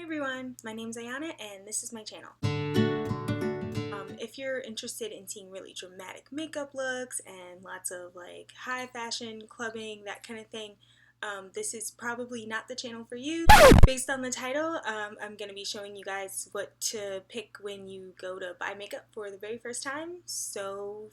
Hey everyone, my name's Ayana and this is my channel. If you're interested in seeing really dramatic makeup looks and lots of like high fashion, clubbing, that kind of thing, this is probably not the channel for you. Based on the title, I'm going to be showing you guys what to pick when you go to buy makeup for the very first time, so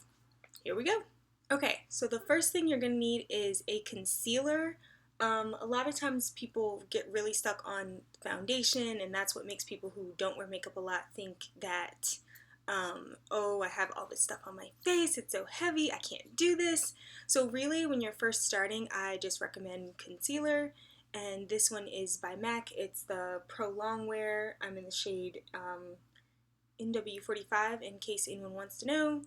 here we go. Okay, so the first thing you're going to need is a concealer. A lot of times people get really stuck on foundation, and that's what makes people who don't wear makeup a lot think that, oh, I have all this stuff on my face, it's so heavy, I can't do this. So really, when you're first starting, I just recommend concealer, and this one is by MAC. It's the Pro Longwear. I'm in the shade NW45 in case anyone wants to know.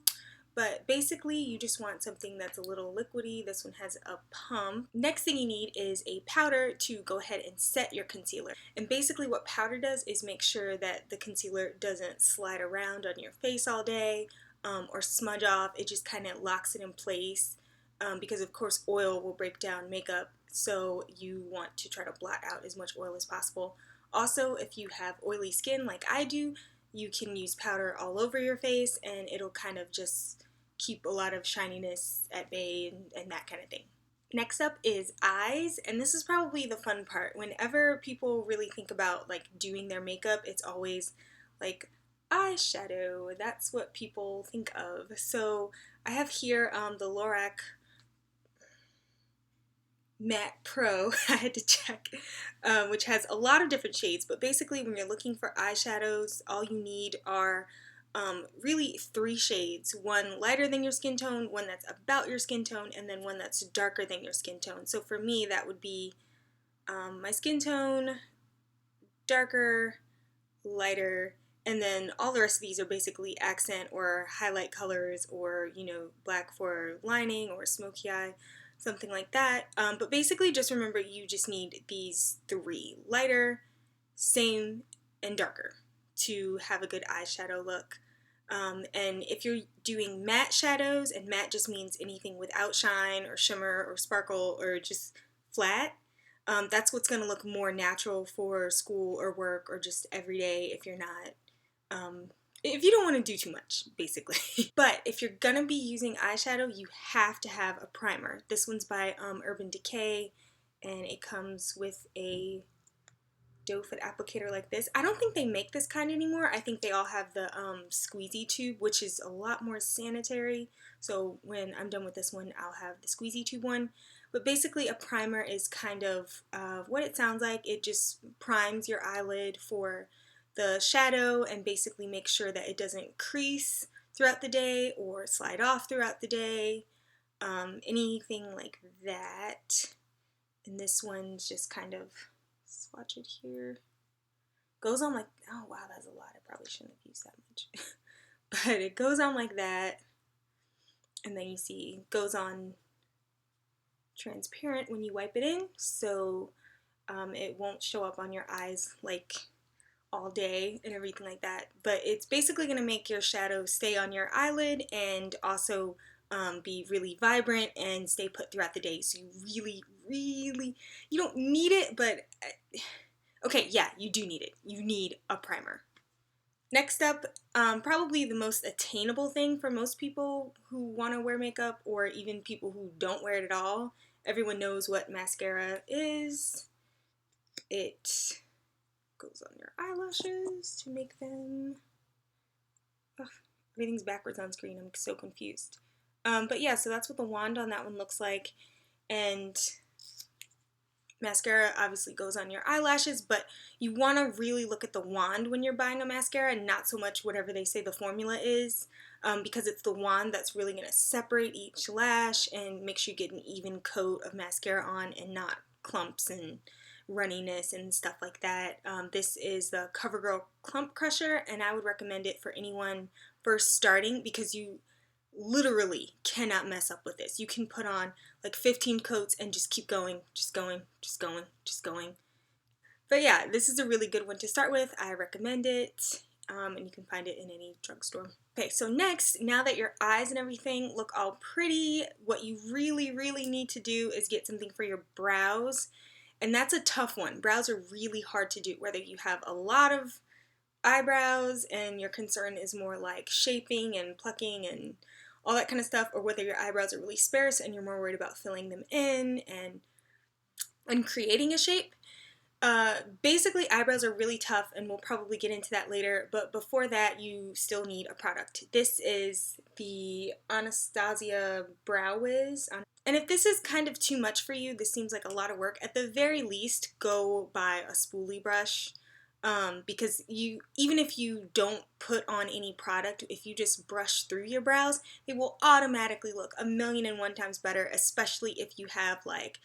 But basically, you just want something that's a little liquidy. This one has a pump. Next thing you need is a powder to go ahead and set your concealer. And basically what powder does is make sure that the concealer doesn't slide around on your face all day or smudge off. It just kind of locks it in place because of course oil will break down makeup, so you want to try to blot out as much oil as possible. Also, if you have oily skin like I do, you can use powder all over your face and it'll kind of just keep a lot of shininess at bay and that kind of thing. Next up is eyes, and this is probably the fun part. Whenever people really think about like doing their makeup, it's always like eyeshadow. That's what people think of. So I have here the Lorac Matte Pro, I had to check, which has a lot of different shades, but basically when you're looking for eyeshadows, all you need are really three shades. One lighter than your skin tone, one that's about your skin tone, and then one that's darker than your skin tone. So for me, that would be my skin tone, darker, lighter, and then all the rest of these are basically accent or highlight colors, or, you know, black for lining or smoky eye, something like that. But basically just remember you just need these three: lighter, same, and darker to have a good eyeshadow look. And if you're doing matte shadows, and matte just means anything without shine or shimmer or sparkle or just flat, that's what's going to look more natural for school or work or just every day if you're not, if you don't want to do too much, basically. But if you're going to be using eyeshadow, you have to have a primer. This one's by Urban Decay, and it comes with a doe foot applicator like this. I don't think they make this kind anymore. I think they all have the squeezy tube, which is a lot more sanitary. So when I'm done with this one, I'll have the squeezy tube one. But basically a primer is kind of what it sounds like. It just primes your eyelid for the shadow and basically makes sure that it doesn't crease throughout the day or slide off throughout the day, anything like that. And this one's just kind of, swatch it here, goes on like, oh wow, that's a lot, I probably shouldn't have used that much. But it goes on like that, and then you see goes on transparent when you wipe it in, so it won't show up on your eyes like all day and everything like that. But it's basically going to make your shadow stay on your eyelid and also be really vibrant and stay put throughout the day. So you really, you don't need it, but okay, yeah, you do need it. You need a primer. Next up, probably the most attainable thing for most people who want to wear makeup, or even people who don't wear it at all. Everyone knows what mascara is. It goes on your eyelashes to make them, ugh, everything's backwards on screen, I'm so confused. But yeah, so that's what the wand on that one looks like. And mascara obviously goes on your eyelashes, but you want to really look at the wand when you're buying a mascara and not so much whatever they say the formula is, because it's the wand that's really going to separate each lash and make sure you get an even coat of mascara on and not clumps and runniness and stuff like that. This is the CoverGirl Clump Crusher, and I would recommend it for anyone first starting because you literally cannot mess up with this. You can put on like 15 coats and just keep going, just going, just going, just going. But yeah, this is a really good one to start with. I recommend it, and you can find it in any drugstore. Okay, so next, now that your eyes and everything look all pretty, what you really need to do is get something for your brows. And that's a tough one. Brows are really hard to do, whether you have a lot of eyebrows and your concern is more like shaping and plucking and all that kind of stuff, or whether your eyebrows are really sparse and you're more worried about filling them in and creating a shape. Basically, eyebrows are really tough, and we'll probably get into that later, but before that, you still need a product. This is the Anastasia Brow Wiz. And if this is kind of too much for you, this seems like a lot of work, at the very least, go buy a spoolie brush. Because even if you don't put on any product, if you just brush through your brows, they will automatically look 1,000,001 times better, especially if you have like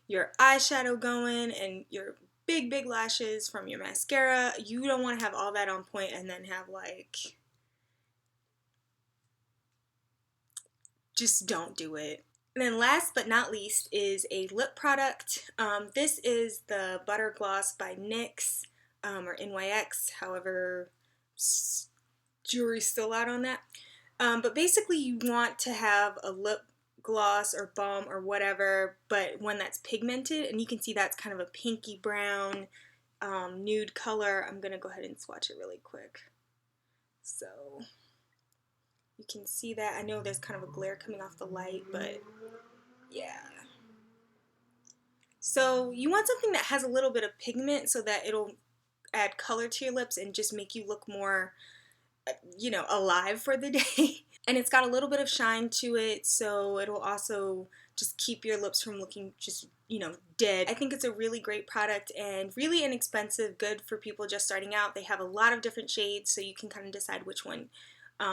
your eyeshadow going and your big lashes from your mascara. You don't want to have all that on point and then have like, just don't do it. And then last but not least is a lip product. This is the Butter Gloss by NYX, or NYX, however, jury's still out on that. But basically you want to have a lip gloss or balm or whatever, but one that's pigmented, and you can see that's kind of a pinky brown, nude color. I'm going to go ahead and swatch it really quick. So you can see that. I know there's kind of a glare coming off the light, but yeah. So you want something that has a little bit of pigment so that it'll add color to your lips and just make you look more, you know, alive for the day. And it's got a little bit of shine to it, so it'll also just keep your lips from looking just, you know, dead. I think it's a really great product and really inexpensive, good for people just starting out. They have a lot of different shades, so you can kind of decide which one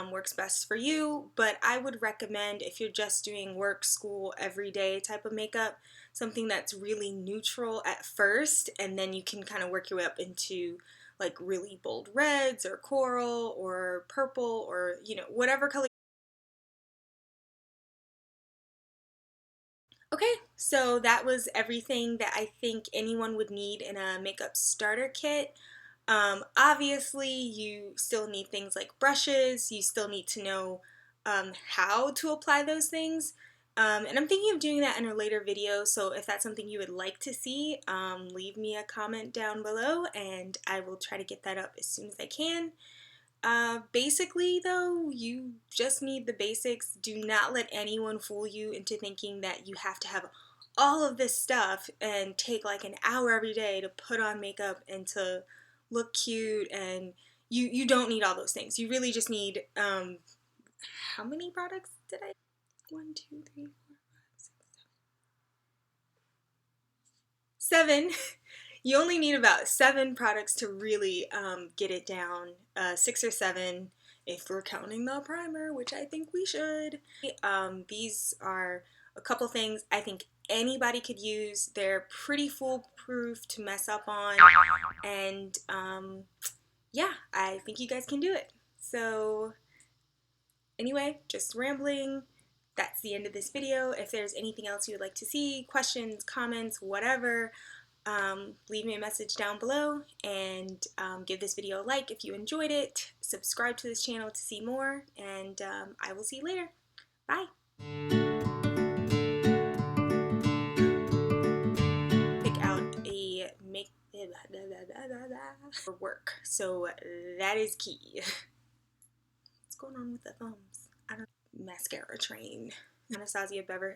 works best for you. But I would recommend, if you're just doing work, school, everyday type of makeup, something that's really neutral at first, and then you can kind of work your way up into like really bold reds or coral or purple or, you know, whatever color. Okay, so that was everything that I think anyone would need in a makeup starter kit. Obviously, you still need things like brushes. You still need to know how to apply those things. And I'm thinking of doing that in a later video, so if that's something you would like to see, leave me a comment down below and I will try to get that up as soon as I can. Basically though, you just need the basics. Do not let anyone fool you into thinking that you have to have all of this stuff and take like an hour every day to put on makeup and to look cute, and you don't need all those things. You really just need, how many products did I? 1, 2, 3, 4, 5, 6, 7. You only need about 7 products to really get it down. 6 or 7 if we're counting the primer, which I think we should. These are a couple things I think anybody could use. They're pretty foolproof to mess up on, and yeah, I think you guys can do it. So anyway, just rambling. That's the end of this video. If there's anything else you would like to see, questions, comments, whatever, leave me a message down below, and give this video a like if you enjoyed it. Subscribe to this channel to see more, and I will see you later. Bye. Pick out a make for work, so that is key. What's going on with the thumbs? I don't. Mascara train. Anastasia Beverly.